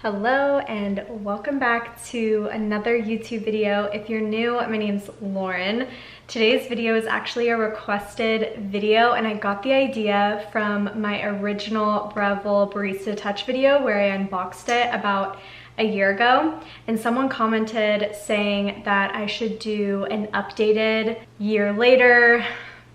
Hello and welcome back to another YouTube video. If you're new, my name's Lauren. Today's video is actually a requested video and I got the idea from my original BREVILLE Barista Touch video where I unboxed it about a year ago, and someone commented saying that I should do an updated year later,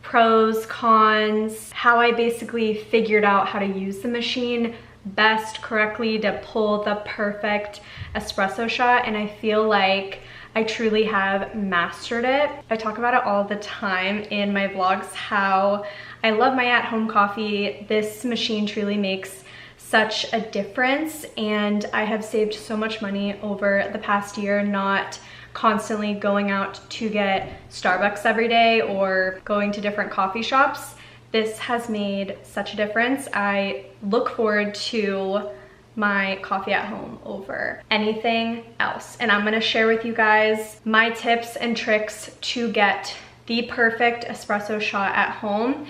pros, cons, how I basically figured out how to use the machine best correctly to pull the perfect espresso shot, and I feel like I truly have mastered it. I talk about it all the time in my vlogs, how I love my at-home coffee. This machine truly makes such a difference, and I have saved so much money over the past year not constantly going out to get Starbucks every day or going to different coffee shops. This has made such a difference. I look forward to my coffee at home over anything else. And I'm gonna share with you guys my tips and tricks to get the perfect espresso shot at home.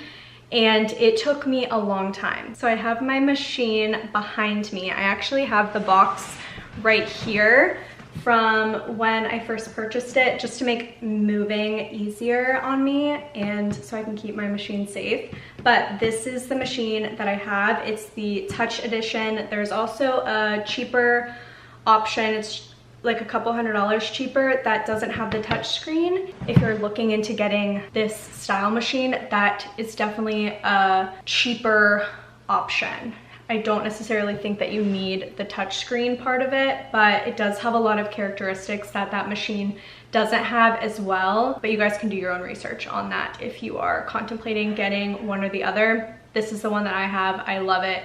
And it took me a long time. So I have my machine behind me. I actually have the box right here from when I first purchased it, just to make moving easier on me and so I can keep my machine safe. But this is the machine that I have. It's the Touch edition. There's also a cheaper option. It's like a couple $100 cheaper that doesn't have the touch screen. If you're looking into getting this style machine, that is definitely a cheaper option. I don't necessarily think that you need the touchscreen part of it, but it does have a lot of characteristics that that machine doesn't have as well. But you guys can do your own research on that if you are contemplating getting one or the other. This is the one that I have. I love it.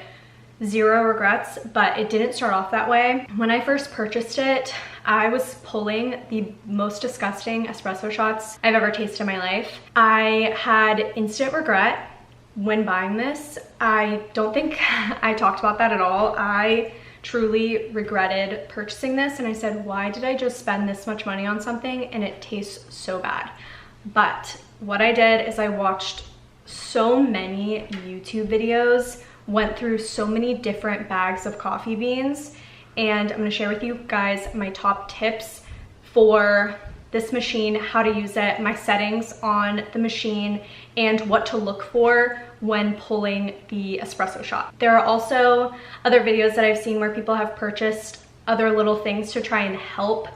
Zero regrets, but it didn't start off that way. When I first purchased it, I was pulling the most disgusting espresso shots I've ever tasted in my life. I had instant regret when buying this. I don't think I talked about that at all. I truly regretted purchasing this and I said, why did I just spend this much money on something and it tastes so bad? But what I did is I watched so many YouTube videos, went through so many different bags of coffee beans, and I'm gonna share with you guys my top tips for this machine, how to use it, my settings on the machine, and what to look for when pulling the espresso shot. There are also other videos that I've seen where people have purchased other little things to try and help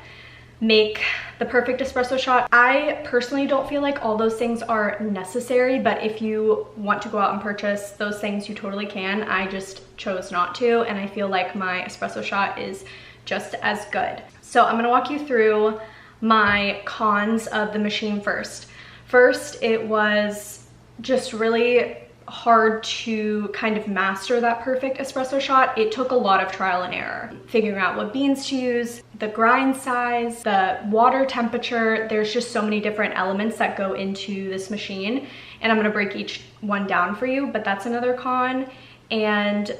make the perfect espresso shot. I personally don't feel like all those things are necessary, but if you want to go out and purchase those things, you totally can. I just chose not to, and I feel like my espresso shot is just as good. So I'm gonna walk you through my cons of the machine first. First, it was just really hard to kind of master that perfect espresso shot. It took a lot of trial and error, figuring out what beans to use, the grind size, the water temperature. There's just so many different elements that go into this machine, and I'm gonna break each one down for you, but that's another con. And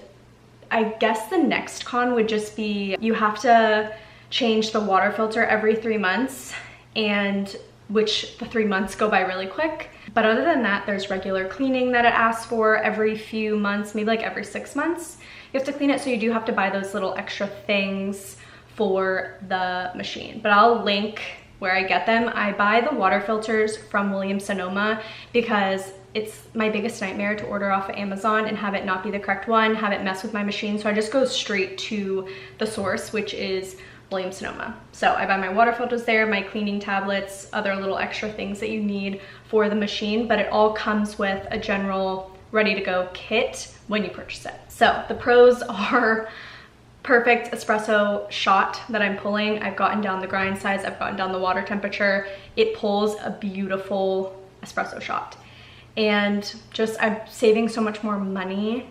I guess the next con would just be you have to change the water filter every 3 months, and which the 3 months go by really quick. But other than that, there's regular cleaning that it asks for every few months, maybe like every 6 months. You have to clean it, so you do have to buy those little extra things for the machine. But I'll link where I get them. I buy the water filters from Williams-Sonoma because it's my biggest nightmare to order off of Amazon and have it not be the correct one, have it mess with my machine. So I just go straight to the source, which is Williams-Sonoma. So I buy my water filters there, my cleaning tablets, other little extra things that you need for the machine, but it all comes with a general ready to go kit when you purchase it. So the pros are perfect espresso shot that I'm pulling. I've gotten down the grind size, I've gotten down the water temperature. It pulls a beautiful espresso shot. And just I'm saving so much more money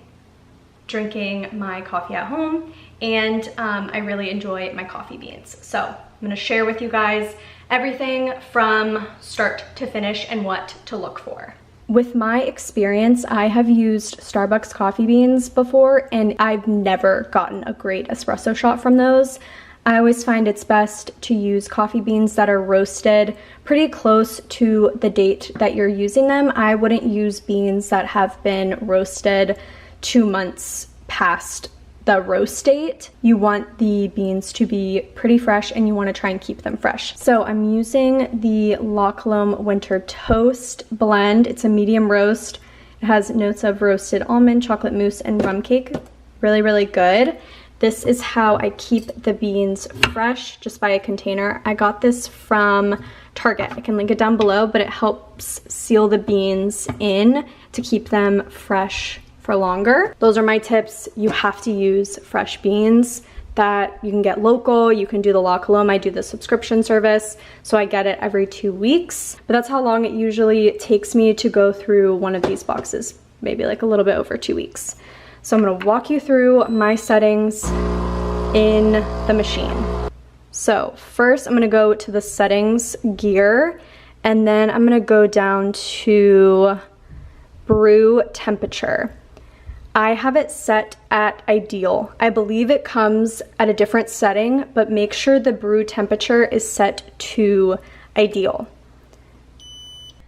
drinking my coffee at home, and I really enjoy my coffee beans. So I'm gonna share with you guys everything from start to finish and what to look for. With my experience, I have used Starbucks coffee beans before and I've never gotten a great espresso shot from those. I always find it's best to use coffee beans that are roasted pretty close to the date that you're using them. I wouldn't use beans that have been roasted 2 months past the roast date, you want the beans to be pretty fresh and you want to try and keep them fresh. So I'm using the La Colombe Winter Toast blend. It's a medium roast. It has notes of roasted almond, chocolate mousse, and rum cake. Really, really good. This is how I keep the beans fresh, just by a container. I got this from Target. I can link it down below, but it helps seal the beans in to keep them fresh for longer. Those are my tips. You have to use fresh beans that you can get local. You can do the La Colombe. I do the subscription service, so I get it every 2 weeks. But that's how long it usually takes me to go through one of these boxes, maybe like a little bit over 2 weeks. So I'm gonna walk you through my settings in the machine. So first I'm gonna go to the settings gear, and then I'm gonna go down to brew temperature. I have it set at ideal. I believe it comes at a different setting, but make sure the brew temperature is set to ideal.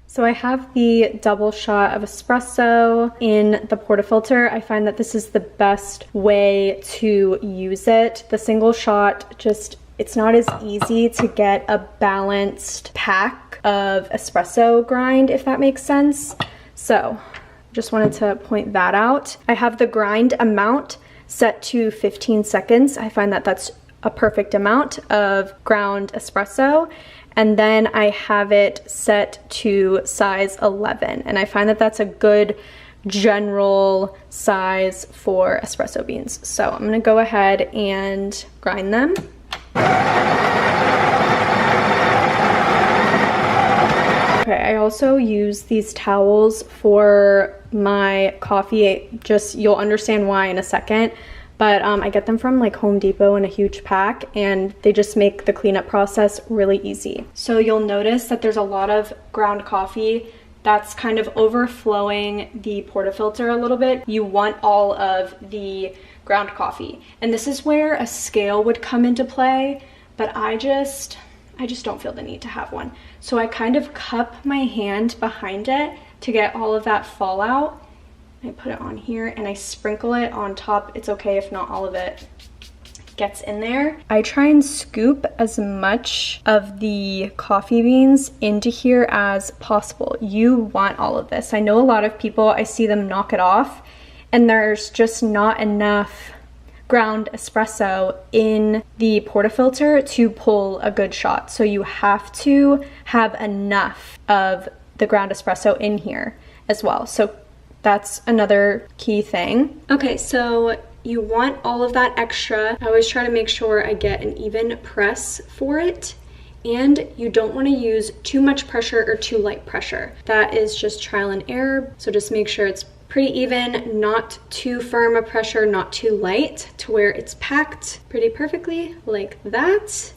So I have the double shot of espresso in the portafilter. I find that this is the best way to use it. The single shot, it's not as easy to get a balanced pack of espresso grind, if that makes sense. So just wanted to point that out. I have the grind amount set to 15 seconds. I find that that's a perfect amount of ground espresso. And then I have it set to size 11. And I find that that's a good general size for espresso beans. So I'm gonna go ahead and grind them. Okay, I also use these towels for my coffee. You'll understand why in a second, but I get them from like Home Depot in a huge pack, and they just make the cleanup process really easy. So you'll notice that there's a lot of ground coffee that's kind of overflowing the portafilter a little bit. You want all of the ground coffee, and this is where a scale would come into play, but I just don't feel the need to have one. So I kind of cup my hand behind it to get all of that fallout. I put it on here and I sprinkle it on top. It's okay if not all of it gets in there. I try and scoop as much of the coffee beans into here as possible. You want all of this. I know a lot of people, I see them knock it off, and there's just not enough ground espresso in the portafilter to pull a good shot. So you have to have enough of the ground espresso in here as well. So that's another key thing. Okay, so you want all of that extra. I always try to make sure I get an even press for it, and you don't want to use too much pressure or too light pressure. That is just trial and error. So just make sure it's pretty even, not too firm a pressure, not too light, to where it's packed pretty perfectly like that.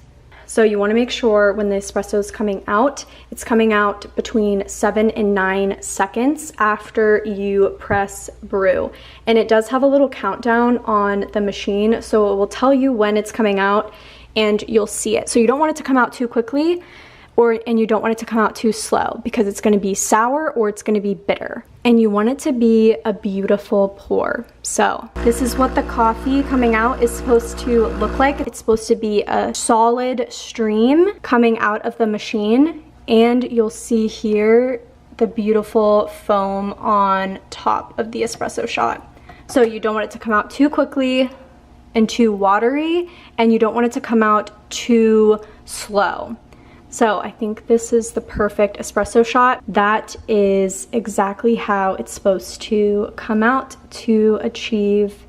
So you want to make sure when the espresso is coming out, it's coming out between 7 and 9 seconds after you press brew. And it does have a little countdown on the machine, so it will tell you when it's coming out and you'll see it. So you don't want it to come out too quickly, and you don't want it to come out too slow, because it's going to be sour or it's going to be bitter. And you want it to be a beautiful pour. So this is what the coffee coming out is supposed to look like. It's supposed to be a solid stream coming out of the machine, and you'll see here the beautiful foam on top of the espresso shot. So you don't want it to come out too quickly and too watery, and you don't want it to come out too slow. So I think this is the perfect espresso shot. That is exactly how it's supposed to come out to achieve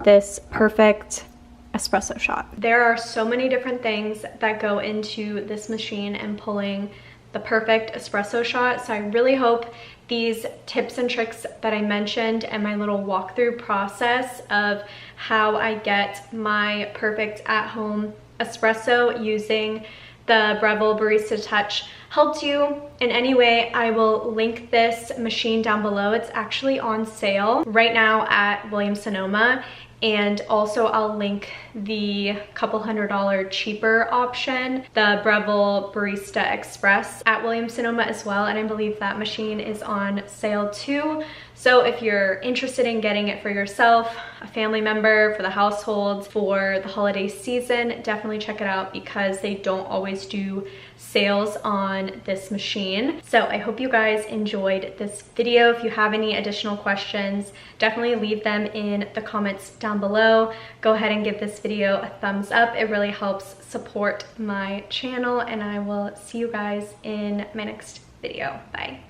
this perfect espresso shot. There are so many different things that go into this machine and pulling the perfect espresso shot. So I really hope these tips and tricks that I mentioned and my little walkthrough process of how I get my perfect at-home espresso using the BREVILLE Barista Touch helped you in any way, I will link this machine down below. It's actually on sale right now at Williams-Sonoma. And also I'll link the couple $100 cheaper option, the BREVILLE Barista Express at Williams-Sonoma as well. And I believe that machine is on sale too. So if you're interested in getting it for yourself, a family member, for the household, for the holiday season, definitely check it out because they don't always do sales on this machine. So I hope you guys enjoyed this video. If you have any additional questions, definitely leave them in the comments down below. Go ahead and give this video a thumbs up. It really helps support my channel, and I will see you guys in my next video. Bye.